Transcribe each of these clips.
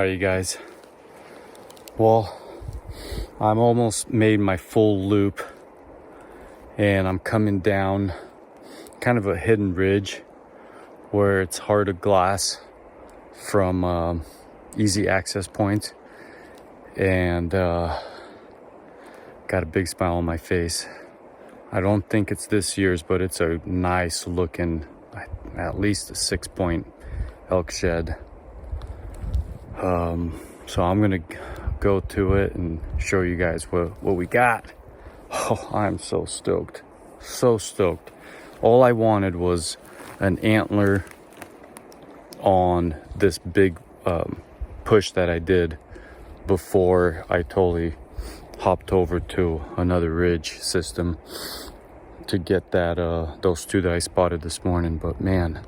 Alright, you guys. Well, I'm almost made my full loop and I'm coming down kind of a hidden ridge where it's hard to glass from easy access points, and got a big smile on my face. I don't think it's this year's, but it's a nice looking, at least a 6-point elk shed. So I'm gonna go to it and show you guys what we got. Oh, I'm so stoked. So stoked. All I wanted was an antler on this big push that I did before I totally hopped over to another ridge system to get that those two that I spotted this morning. But man,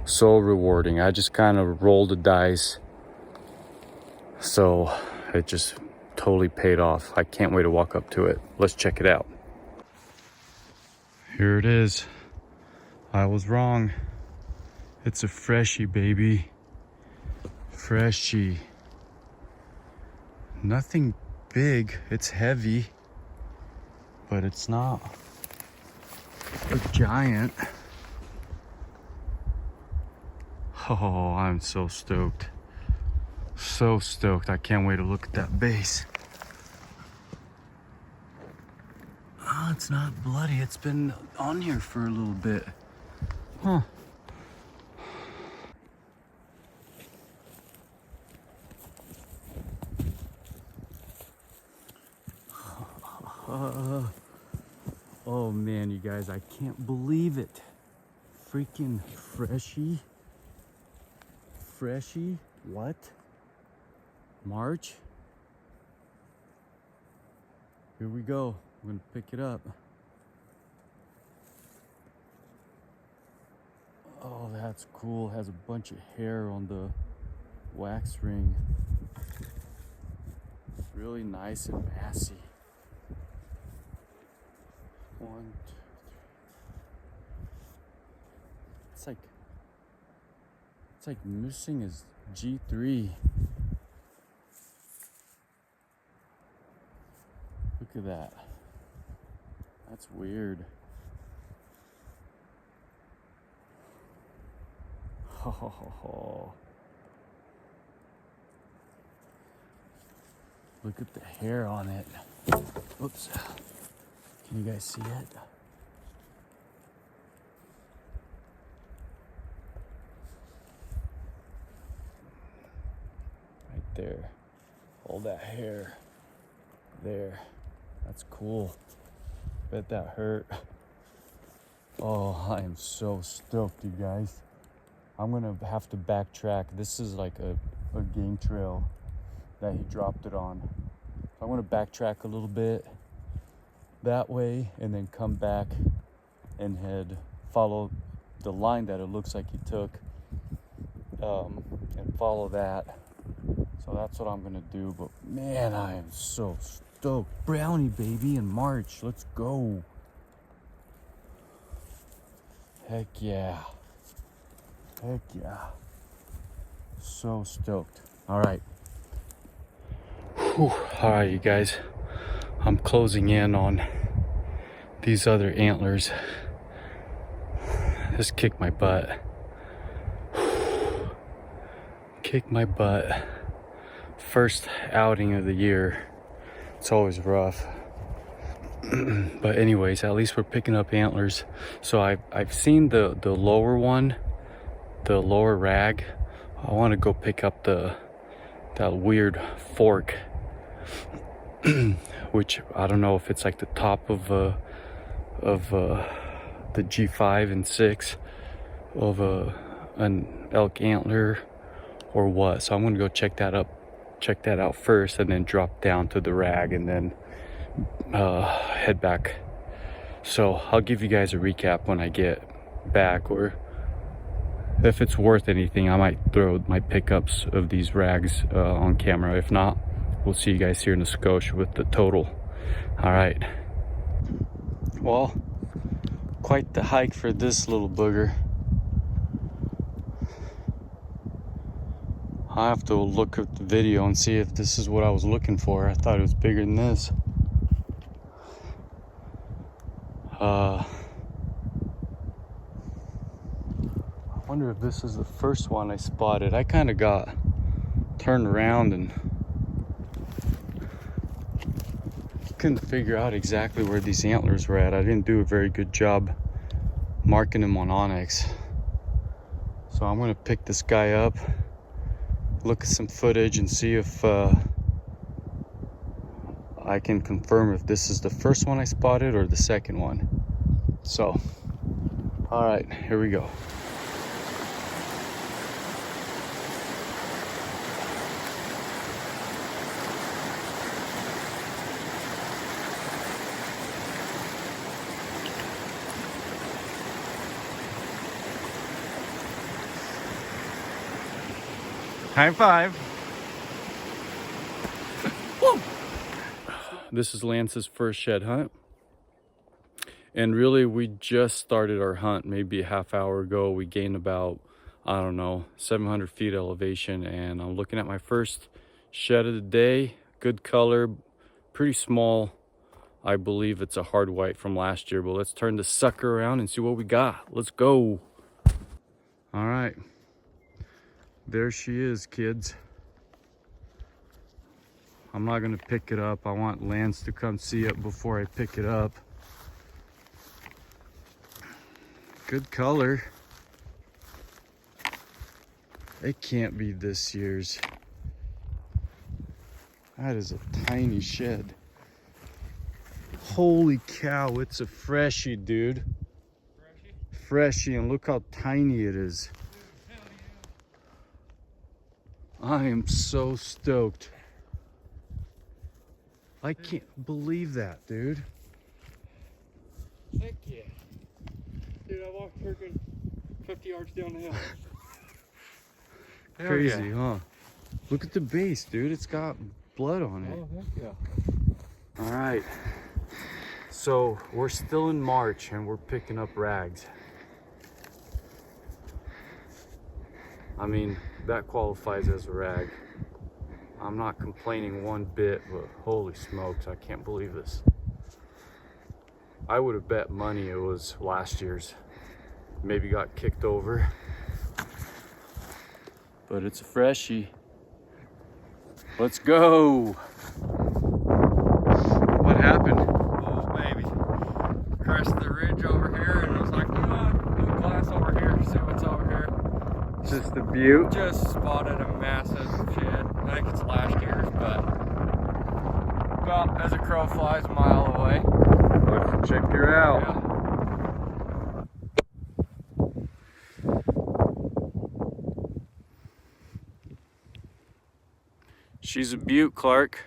so rewarding. I just kind of rolled the dice, so it just totally paid off. I can't wait to walk up to it. Let's check it out. Here it is. I was wrong. It's a freshie, baby. Freshie. Nothing big. It's heavy, but it's not a giant. Oh, I'm so stoked. So stoked. I can't wait to look at that base. Oh, it's not bloody. It's been on here for a little bit. Huh. Oh man, you guys, I can't believe it. Freaking freshie. Freshie? What? March? Here we go. I'm gonna pick it up. Oh, that's cool. It has a bunch of hair on the wax ring. Really nice and massy. 1, 2, 3. It's like missing his G3. Look at that. That's weird. Oh. Look at the hair on it. Oops. Can you guys see it? Right there. All that hair. There. That's cool. Bet that hurt. Oh, I am so stoked, you guys. I'm gonna have to backtrack. This is like a game trail that he dropped it on. So I'm gonna backtrack a little bit that way and then come back and follow the line that it looks like he took, and follow that. So that's what I'm gonna do. But man, I am so stoked. Brownie, baby, in March. Let's go. Heck yeah. Heck yeah. So stoked. All right. Whew. All right, you guys. I'm closing in on these other antlers. This kicked my butt. Kicked my butt. First outing of the year. It's always rough. But anyways, at least we're picking up antlers. So I've seen the lower one, the lower rag. I want to go pick up that weird fork, which I don't know if it's like the top of the G5 and 6 of an elk antler or what. So I'm gonna go check that out first, and then drop down to the rag and then head back. So I'll give you guys a recap when I get back, or if it's worth anything, I might throw my pickups of these rags on camera. If not, we'll see you guys here in the Scotia with the total. All right. Well, quite the hike for this little booger. I have to look at the video and see if this is what I was looking for. I thought it was bigger than this. I wonder if this is the first one I spotted. I kind of got turned around and couldn't figure out exactly where these antlers were at. I didn't do a very good job marking them on Onyx. So I'm gonna pick this guy up, look at some footage and see if I can confirm if this is the first one I spotted or the second one. So, all right, here we go. High five. This is Lance's first shed hunt. And really, we just started our hunt maybe a half hour ago. We gained about, I don't know, 700 feet elevation. And I'm looking at my first shed of the day. Good color, pretty small. I believe it's a hard white from last year. But let's turn the sucker around and see what we got. Let's go. All right. There she is, kids. I'm not gonna pick it up. I want Lance to come see it before I pick it up. Good color. It can't be this year's. That is a tiny shed. Holy cow, it's a freshie, dude. Freshie, and look how tiny it is. I am so stoked. I can't believe that, dude. Heck yeah. Dude, I walked freaking 50 yards down the hill. Crazy, huh? Look at the base, dude. It's got blood on it. Oh, heck yeah. All right. So we're still in March and we're picking up rags. I mean, that qualifies as a rag. I'm not complaining one bit, but holy smokes, I can't believe this. I would have bet money it was last year's. Maybe got kicked over. But it's a freshie. Let's go. What happened? Oh, baby. Crest the ridge over here, and I was like, you know what? Do a glass over here, see what's over here. Just the butte. Just spotted a massive shed. I think it's last year's, but about as a crow flies, a mile away. Let's check her out. Yeah. She's a beaut, Clark.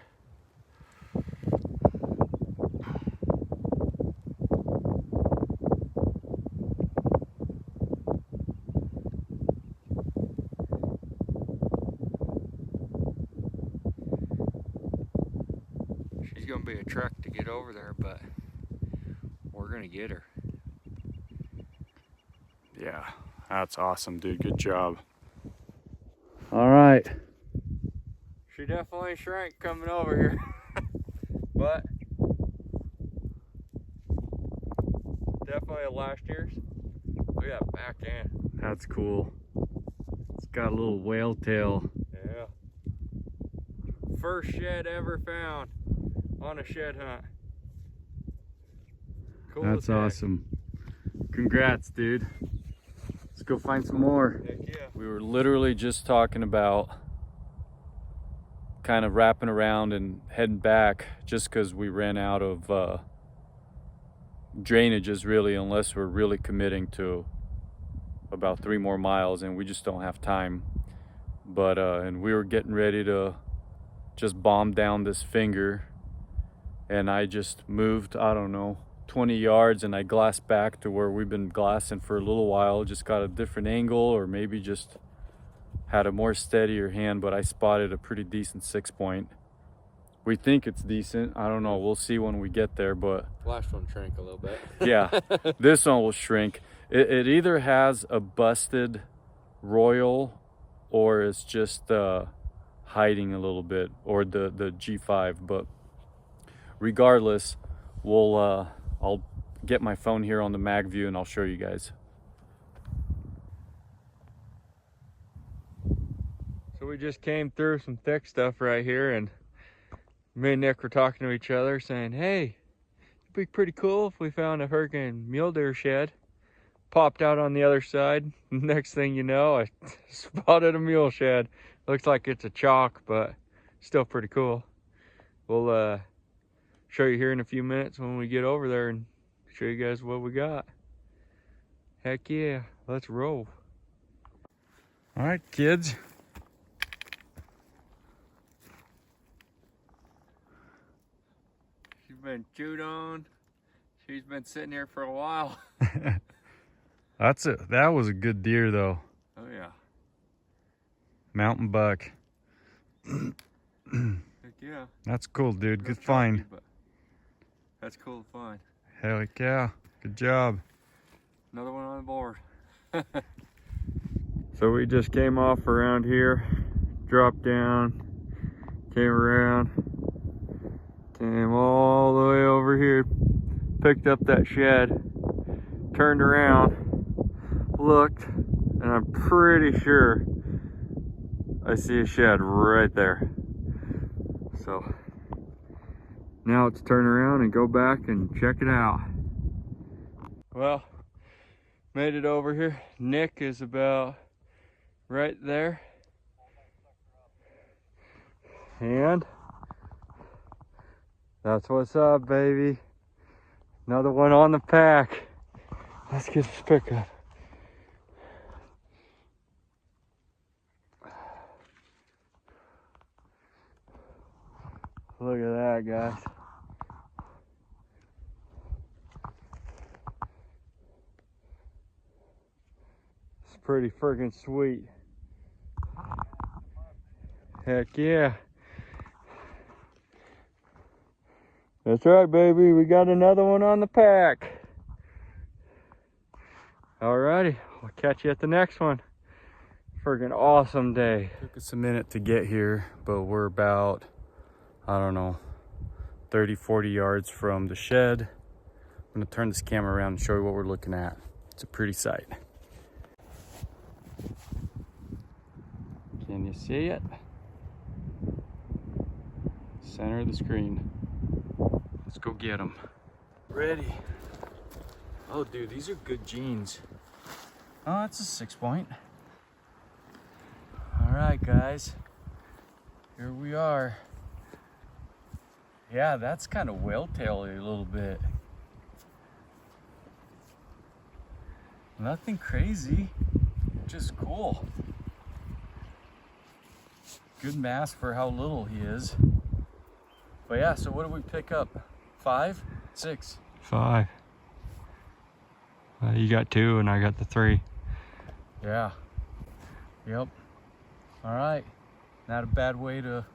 She's gonna be a trek to get over there, but we're gonna get her. Yeah, that's awesome, dude. Good job. All right. She definitely shrank coming over here, but definitely a last year's. Look at that back end. That's cool. It's got a little whale tail. Yeah. First shed ever found on a shed hunt. Cool. That's awesome. Congrats, dude. Let's go find some more. Heck yeah. We were literally just talking about kind of wrapping around and heading back just because we ran out of drainages, really, unless we're really committing to about 3 more miles, and we just don't have time. But and we were getting ready to just bomb down this finger, and I just moved, I don't know, 20 yards, and I glassed back to where we've been glassing for a little while. Just got a different angle, or maybe just had a more steadier hand, but I spotted a pretty decent 6-point. We think it's decent. I don't know. We'll see when we get there, but Last one shrank a little bit. yeah, this one will shrink. It either has a busted royal or it's just hiding a little bit, or the G5. But regardless, I'll get my phone here on the mag view and I'll show you guys. So we just came through some thick stuff right here, and me and Nick were talking to each other saying, hey, it'd be pretty cool if we found a hurricane mule deer shed. Popped out on the other side. Next thing you know, I spotted a mule shed. Looks like it's a chalk, but still pretty cool. We'll show you here in a few minutes when we get over there and show you guys what we got. Heck yeah, let's roll. All right, kids. She's been chewed on. She's been sitting here for a while. That was a good deer though. Oh yeah. Mountain buck. Heck yeah. That's cool, dude. Good find. That's cool to find. Heck yeah. Good job. Another one on the board. So we just came off around here, dropped down, came around, came all the way over here, picked up that shed, turned around, looked, and I'm pretty sure I see a shed right there. So now let's turn around and go back and check it out. Well, made it over here. Nick is about right there. And that's what's up, baby. Another one on the pack. Let's get this pickup. Look at that, guys. It's pretty friggin' sweet. Heck yeah. That's right, baby. We got another one on the pack. Alrighty, I'll catch you at the next one. Friggin' awesome day. Took us a minute to get here, but we're about, I don't know, 30, 40 yards from the shed. I'm gonna turn this camera around and show you what we're looking at. It's a pretty sight. Can you see it? Center of the screen. Let's go get them. Ready. Oh, dude, these are good jeans. Oh, that's a 6-point. All right, guys. Here we are. Yeah, that's kind of whale-taily a little bit. Nothing crazy, just cool. Good mass for how little he is. But yeah, so what did we pick up? 5? 6? 5. You got 2 and I got the 3. Yeah. Yep. All right. Not a bad way to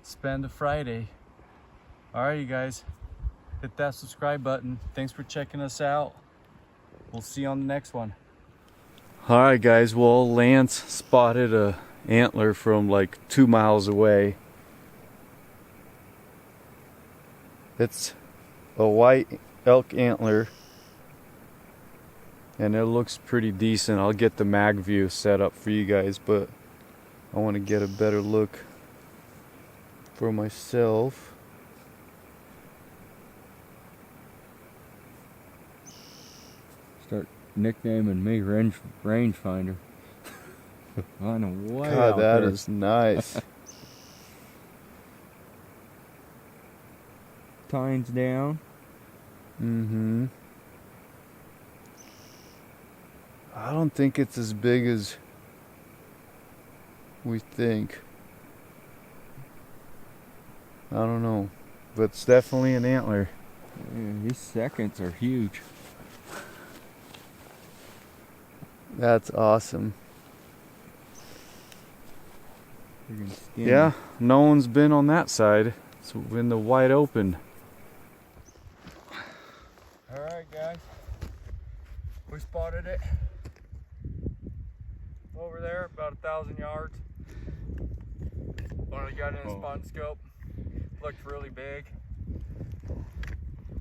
spend a Friday. All right, you guys. Hit that subscribe button. Thanks for checking us out. We'll see you on the next one. All right, guys. Well, Lance spotted a antler from like 2 miles away. It's a white elk antler, and it looks pretty decent. I'll get the mag view set up for you guys, but I want to get a better look for myself. Start nicknaming me rangefinder. I know way God, out that there. is nice. Tines down. Mm-hmm. I don't think it's as big as we think. I don't know, but it's definitely an antler. Yeah, these seconds are huge. That's awesome. Friggin' skinny. Yeah, no one's been on that side. It's in the wide open. Alright, guys. We spotted it. over there, about 1,000 yards. When I got in a spot and scope, looked really big.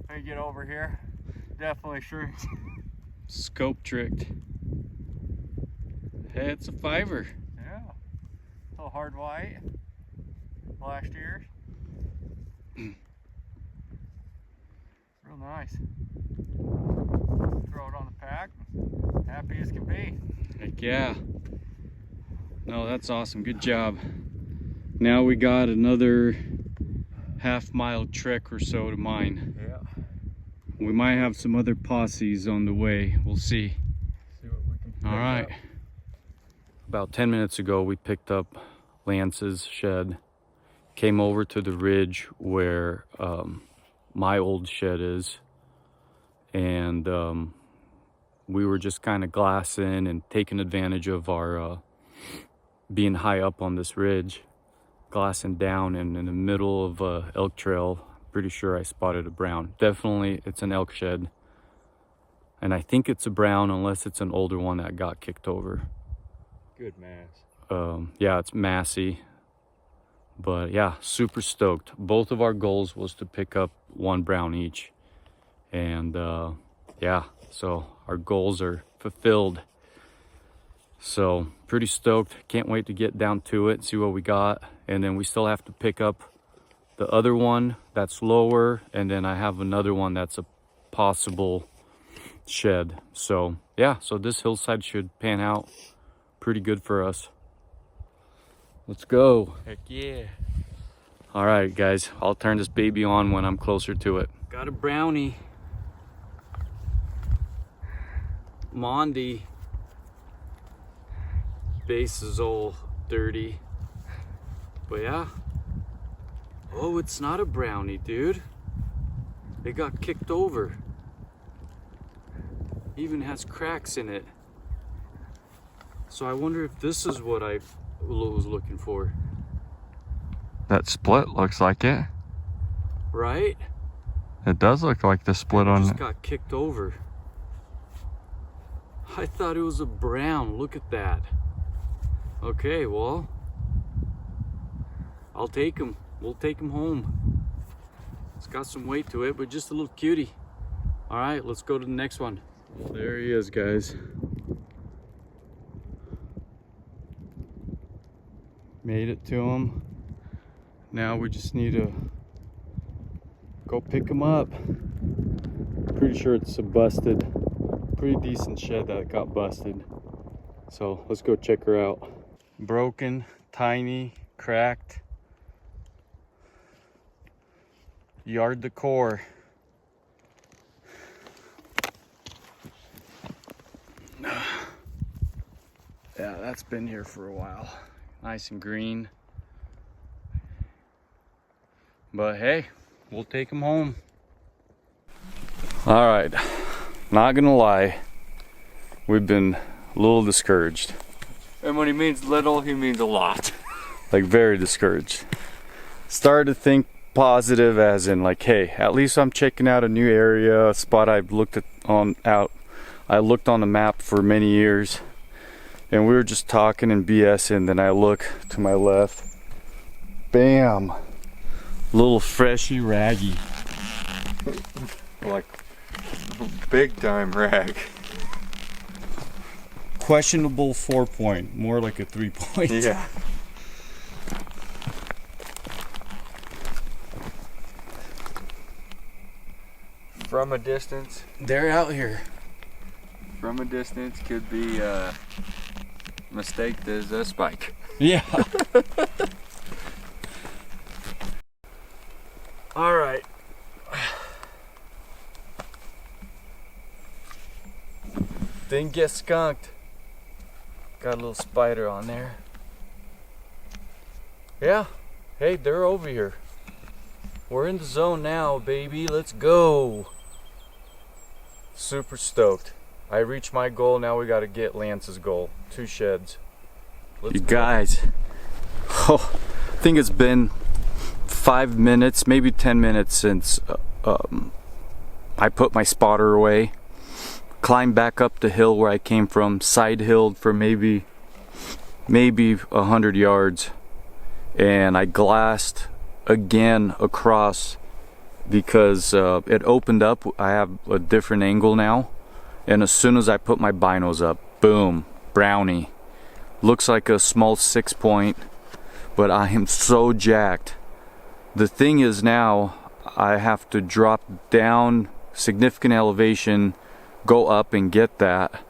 When you get over here, definitely shrinks. Scope tricked. Hey, it's a 5er. Yeah, a little hard white. Last year. Real nice. Throw it on the pack. Happy as can be. Heck yeah. No, that's awesome. Good job. Now we got another half-mile trek or so to mine. Yeah. We might have some other posses on the way. We'll see. See what we can pick All right. up. About 10 minutes ago, we picked up Lance's shed. Came over to the ridge where my old shed is. And we were just kind of glassing and taking advantage of our being high up on this ridge, glassing down, and in the middle of elk trail, pretty sure I spotted a brown. Definitely it's an elk shed, and I think it's a brown unless it's an older one that got kicked over. Good mass. Yeah, it's massy, but yeah, super stoked. Both of our goals was to pick up one brown each, and yeah, so our goals are fulfilled. So pretty stoked. Can't wait to get down to it, see what we got. And then we still have to pick up the other one that's lower, and then I have another one that's a possible shed. So yeah, so this hillside should pan out pretty good for us. Let's go. Heck yeah. All right, guys, I'll turn this baby on when I'm closer to it. Got a brownie. Mondi. Base is all dirty, but yeah. Oh, it's not a brownie, dude. It got kicked over. Even has cracks in it. So I wonder if this is what I was looking for. That split looks like it. Right? It does look like the split It on. just got kicked over. I thought it was a brown. Look at that. Okay, well, I'll take him. We'll take him home. It's got some weight to it, but just a little cutie. All right, let's go to the next one. There he is, guys. Made it to him. Now we just need to go pick him up. Pretty sure it's a busted, pretty decent shed that got busted. So let's go check her out. Broken, tiny, cracked. Yard decor. Yeah, that's been here for a while. Nice and green. But hey, we'll take him home. All right, not gonna lie, we've been a little discouraged. And when he means little, he means a lot. Like very discouraged. Started to think positive, as in like, hey, at least I'm checking out a new area, a spot I've looked at I looked on the map for many years, and we were just talking and BSing. Then I look to my left, bam, little freshy raggy. Like big time rag. Questionable 4-point, more like a 3-point. Yeah. From a distance. They're out here. From a distance could be mistaked as a spike. Yeah. All right. Didn't get skunked. Got a little spider on there. Yeah. Hey, they're over here. We're in the zone now, baby. Let's go. Super stoked. I reached my goal. Now we got to get Lance's goal. 2 sheds. You guys. Oh, I think it's been 5 minutes, maybe 10 minutes since I put my spotter away. Climbed back up the hill where I came from, side hilled for maybe maybe 100 yards, and I glassed again across because it opened up. I have a different angle now, and as soon as I put my binos up, boom, brownie. Looks like a small 6-point, but I am so jacked. The thing is now I have to drop down significant elevation, go up and get that.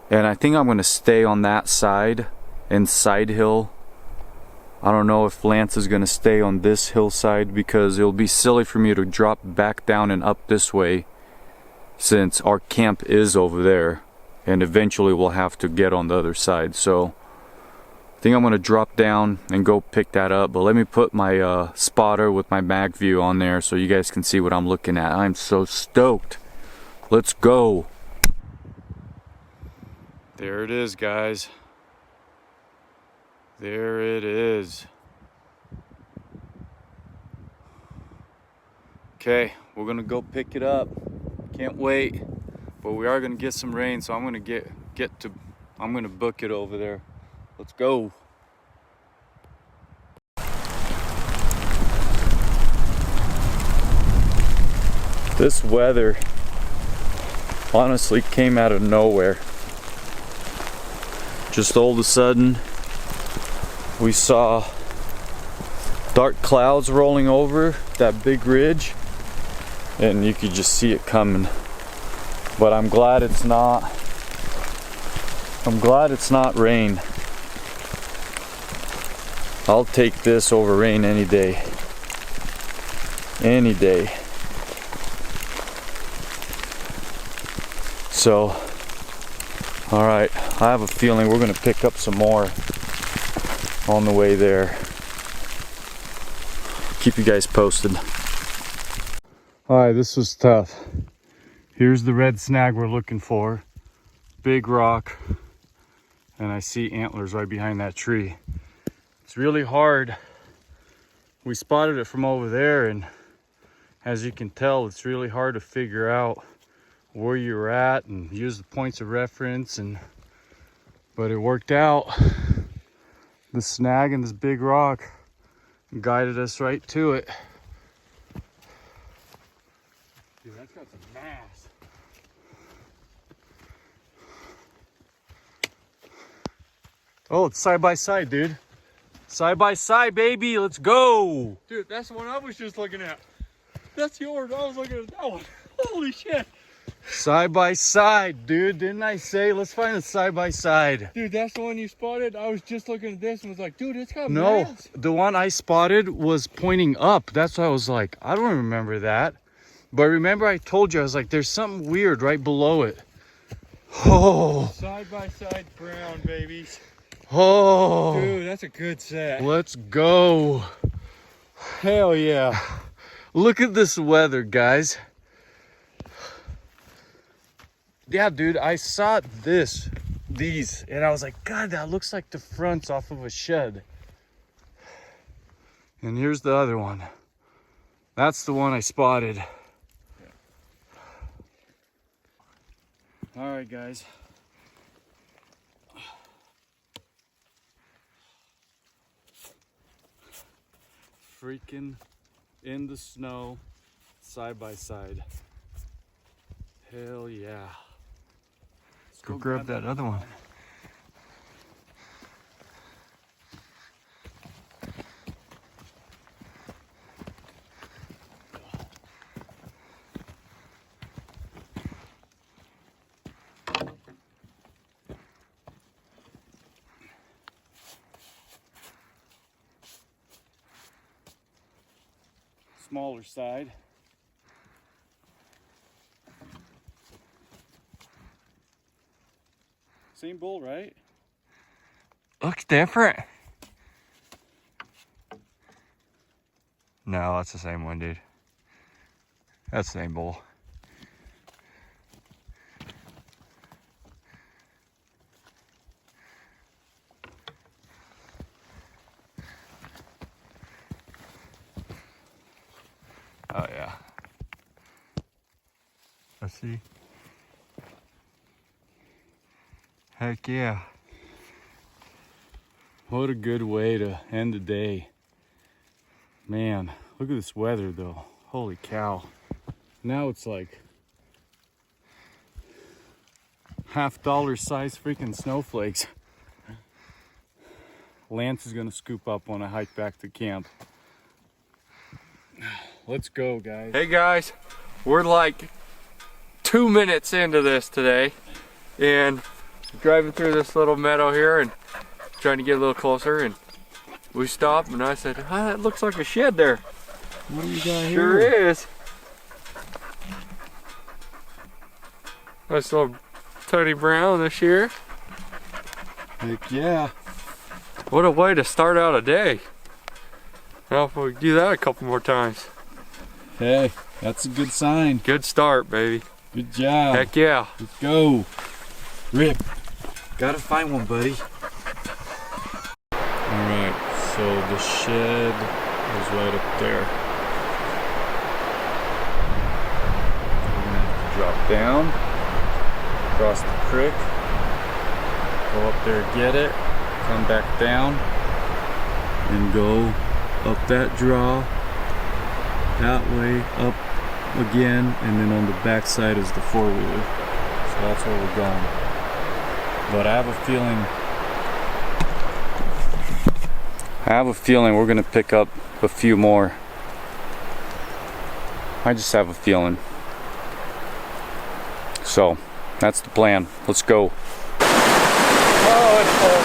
And I think I'm going to stay on that side and side hill. I don't know if Lance is going to stay on this hillside because it'll be silly for me to drop back down and up this way since our camp is over there, and eventually we'll have to get on the other side. So I think I'm going to drop down and go pick that up, but let me put my spotter with my mag view on there so you guys can see what I'm looking at. I'm so stoked. Let's go. There it is, guys. There it is. Okay, we're gonna go pick it up. Can't wait. But we are gonna get some rain, so I'm gonna I'm gonna book it over there. Let's go. This weather honestly came out of nowhere. Just all of a sudden, we saw dark clouds rolling over that big ridge, and you could just see it coming. But I'm glad it's not rain. I'll take this over rain any day. Any day. So, all right, I have a feeling we're gonna pick up some more on the way there. Keep you guys posted. All right, this was tough. Here's the red snag we're looking for. Big rock, and I see antlers right behind that tree. It's really hard. We spotted it from over there, and as you can tell, it's really hard to figure out where you're at and use the points of reference, but it worked out. The snag and this big rock guided us right to it. Dude, that's got some mass. Oh, it's side by side, dude. Side by side, baby. Let's go. Dude, that's the one I was just looking at. That's yours. I was looking at that one. Holy shit. Side by side, dude. Didn't I say let's find a side by side? Dude, that's the one you spotted. I was just looking at this and was like, dude, it's got No, mass. the one I spotted was pointing up. That's why I was like, I don't remember that. But remember I told you, I was like, there's something weird right below it. Oh. Side by side brown, babies. Oh. Dude, that's a good set. Let's go. Hell yeah. Look at this weather, guys. Yeah, dude, I saw these, and I was like, God, that looks like the fronts off of a shed. And here's the other one. That's the one I spotted. All right, guys. Freaking in the snow, side by side. Hell yeah. Let's Go grab that other one. Smaller side. Same bull, right? Looks different. No, that's the same one, dude. That's the same bull. Oh yeah. Let's see. Heck yeah. What a good way to end the day. Man, look at this weather though. Holy cow. Now it's like $half size freaking snowflakes. Lance is gonna scoop up when I hike back to camp. Let's go, guys. Hey guys, we're like 2 minutes into this today, and driving through this little meadow here and trying to get a little closer, and we stopped and I said, ah, that looks like a shed there. What do you got here? Sure is. Nice little Tony Brown this year. Heck yeah. What a way to start out a day. Now if we do that a couple more times. Hey, that's a good sign. Good start, baby. Good job. Heck yeah. Let's go. Rip. Gotta find one, buddy. Alright, so the shed is right up there. We're gonna have to drop down, cross the creek, go up there, get it, come back down, and go up that draw, that way, up again, and then on the back side is the four-wheeler. So that's where we're going. But I have a feeling we're gonna pick up a few more. I just have a feeling. So that's the plan. Let's go. Oh, it's cold,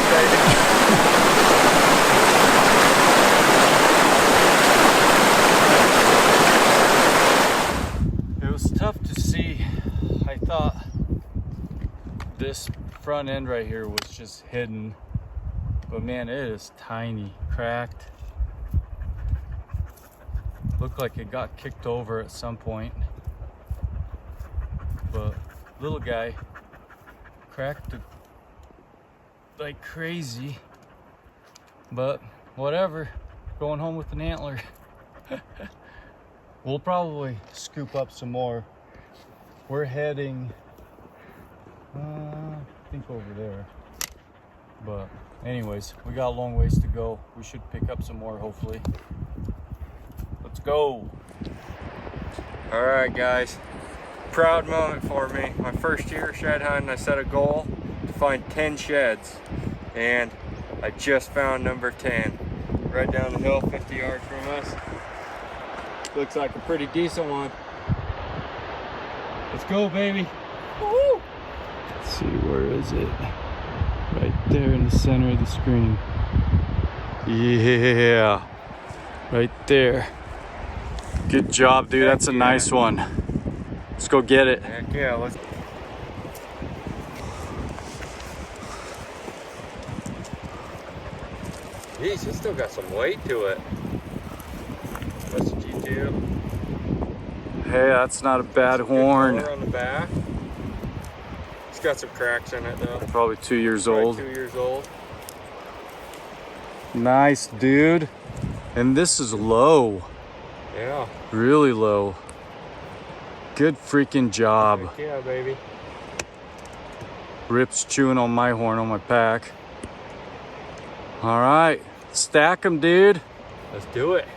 baby. It was tough to see. I thought this front end right here was just hidden, but man, it is tiny, cracked. Looked like it got kicked over at some point, but little guy cracked it like crazy. But whatever, going home with an antler. We'll probably scoop up some more. We're heading I think over there, but anyways, we got a long ways to go. We should pick up some more, hopefully. Let's go. All right, guys. Proud moment for me. My first year shed hunting, I set a goal to find 10 sheds, and I just found number 10. Right down the hill, 50 yards from us. Looks like a pretty decent one. Let's go, baby. Woo! Let's see, where is it? Right there in the center of the screen. Yeah, right there. Good job, dude. That's a nice one. Let's go get it. Heck yeah, let's. Geez, it's still got some weight to it. That's a G2. Hey, that's not a bad horn. On the back. It's got some cracks in it though. Probably 2 years Probably old. 2 years old. Nice, dude. And this is low. Yeah. Really low. Good freaking job. Heck yeah, baby. Rip's chewing on my horn on my pack. All right, stack them, dude. Let's do it.